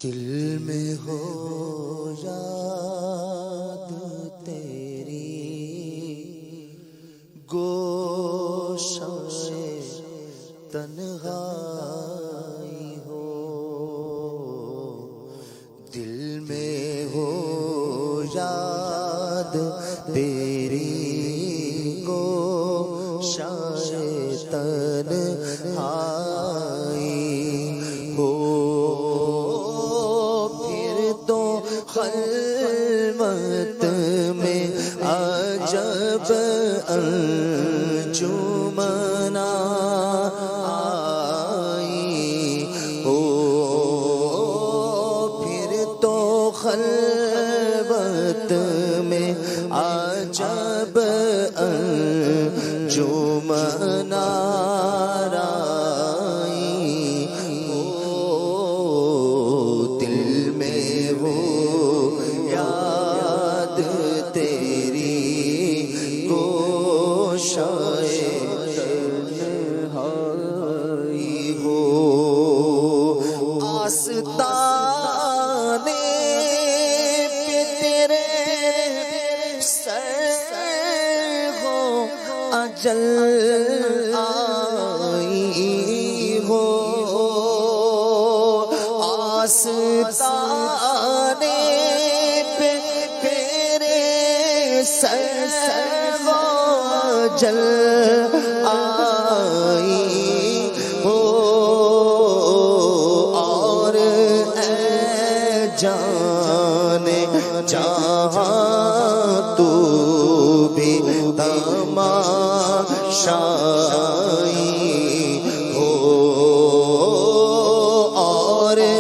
دل میں ہو یاد تیری گوشائے تنہائی ہو، دل میں ہو یاد تیری گوشائے تنہائی ہو، پھر تو خلوت میں عجب انجمن آئی ہو، پھر تو خلوت میں عجب انجمن آئی ہو، دل میں وہ یاد تیری گوشائے تنہائی ہو، آستانے پہ تیرے سر ہو اجل آئی ہو، آستانے پہ تیرے سر ہو اجل آئی ہو، اور اے جانے جہاں تو بھی تماشائی ہو، اور اے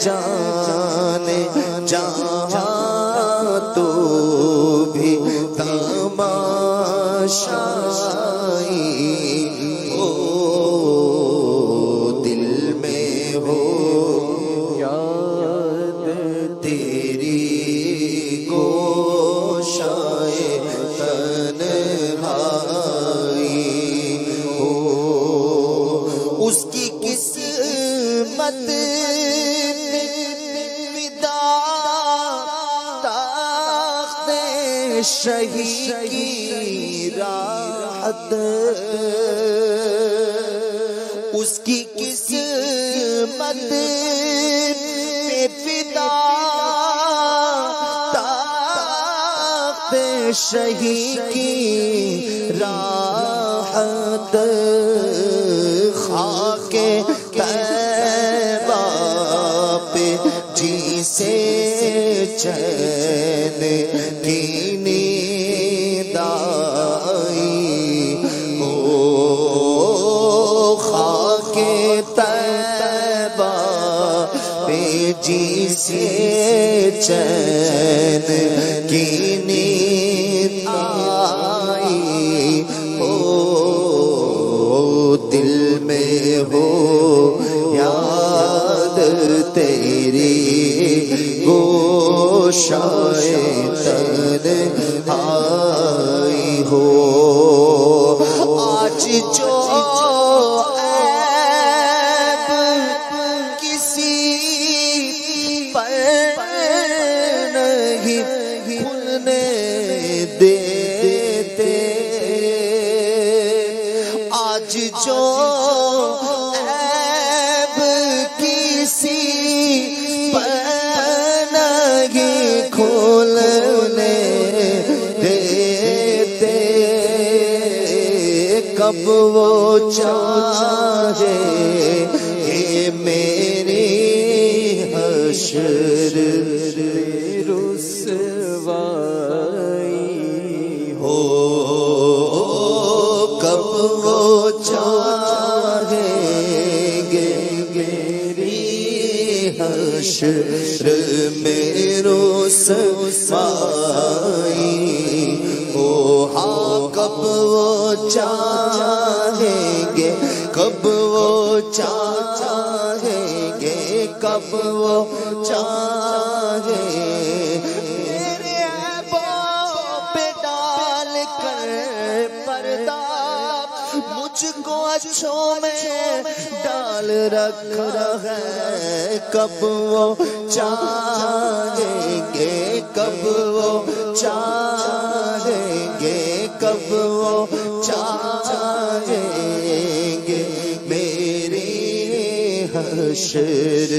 جانے جہاں تو بھی تماشائی ہو، دل میں ہو یاد تیری گوشائے تنہائی ہو، اس کی قسمت شہی کی راحت، اس کی قسمت پہ فدا تاخت شہی کی راحت، خاک طیبہ پہ جی سے چین کی نیند آئی ہو، خاک طیبہ پہ جی سے چین کی نیند آئی ہو، دل میں ہو یاد تیری گوشائے تنہائی ہو، آج جو عیب کسی پر نہیں کھلنے دیتے، آج جو عیب کسی پر نہیں کھولنے دیتے، کب وہ چاہے میری حشر رسوائی ہو، کب وہ چاہیں گے میری حشر میں رسوائی ہو، ہاں کب وہ چاہیں گے، کب وہ چاہیں گے، کب وہ چاہیں میرے عیبوں پہ ڈال کر پردہ مجھ تجھ کو اچھوں میں ڈال رکھا ہے، کب وہ چاہیں گے، کب وہ چاہیں گے، کب وہ چاہیں گے میری حشر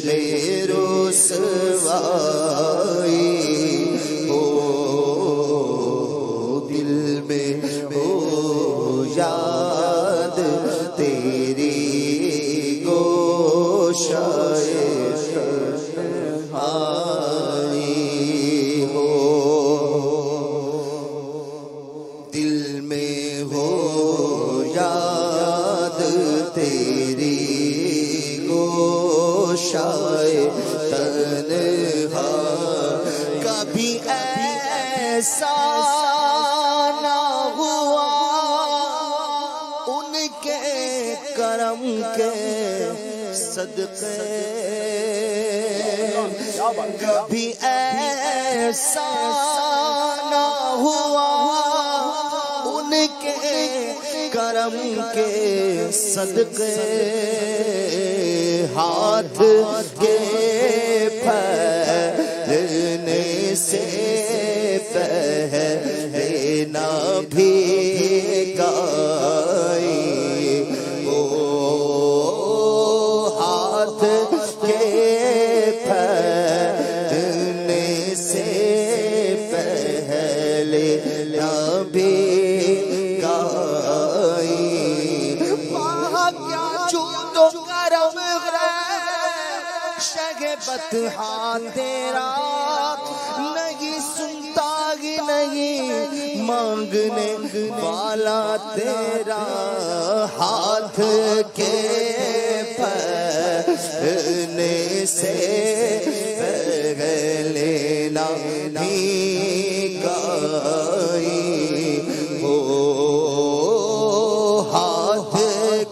میں رسوائی ہو، دل میں ہو یاد تیری گوشائے تنہائی ہو، دل میں ہو یاد تیری گوشائے تنہائی، کبھی ایسا نہ ہوا ان کے کرم کے صدقے، کبھی ایسا نہ ہوا ان کے کرم کے صدقے، ہاتھ کے پھیلنے سے پہلے نہ بھیگائی، او ہاتھ کے پھیلنے سے پہلے نہ بھیگائی، وہاں کیا جود و کرم ہے شہ بطحا تیرا، نہیں سنتا ہی نہیں مانگنے والا تیرا، ہاتھ کے پھیلنے سے پہلے نہ بھیگائی ہو، ہاتھ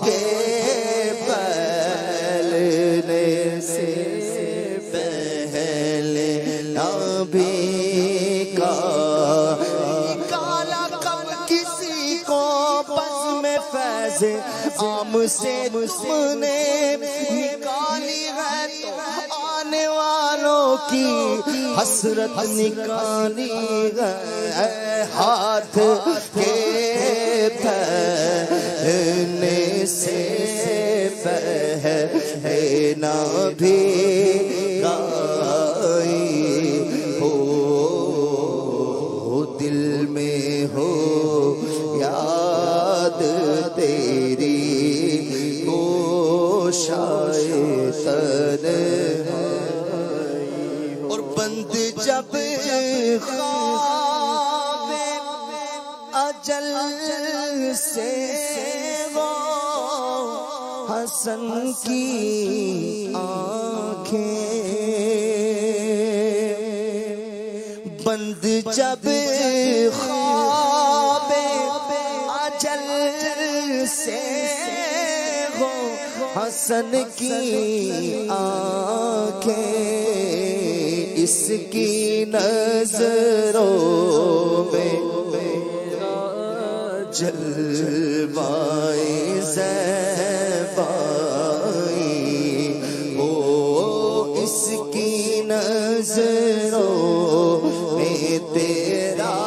کے پھیلنے سے پہلے نہ بھیگائی، کالا کب کسی کو بزم فیض عام سے تم نے نکالی ہے، تو آنے والوں کی حسرت نکالی ہے، ہاتھ کے پھیلنے سے پہلے نہ بھیگائی ہو، دل میں ہو یاد تیری گوشائے تنہائی، اور بند جب خواب اجل سے وہ حسن کی آنکھیں، بند جب خواب اجل سے ہو حسن کی آنکھیں، اس کی نظروں میں جلوائے زیبائی ہو، اس کی نظروں میں تیرا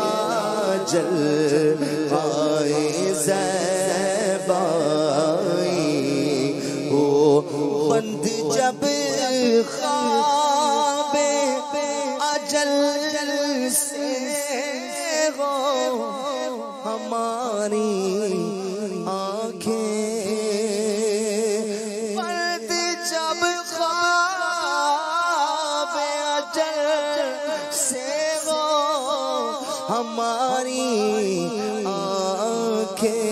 جلوائے زیبائی ہو، بند جب خواب اجل سے ہو ہماری آنکھیں، بند جب خواب اجل سے ہو ہماری آنکھیں،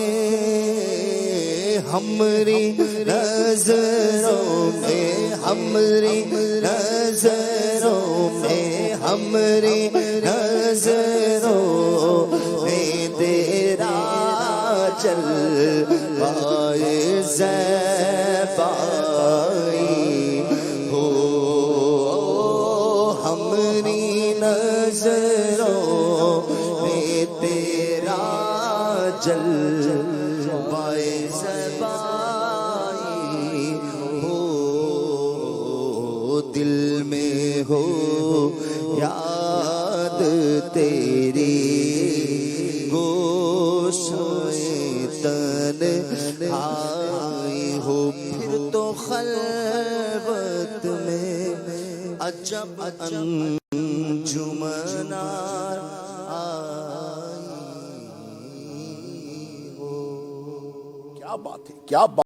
ہماری نظروں میں، ہماری نظروں میں، ہماری نظروں میں تیرا جلوائے زیبائی ہو، ہماری نظروں میں تیرا جلوائے دل میں ہو یاد تیری گوشائے تنہائی ہو پھر تو خلوت میں عجب انجمن آئی ہو. کیا بات ہے، کیا بات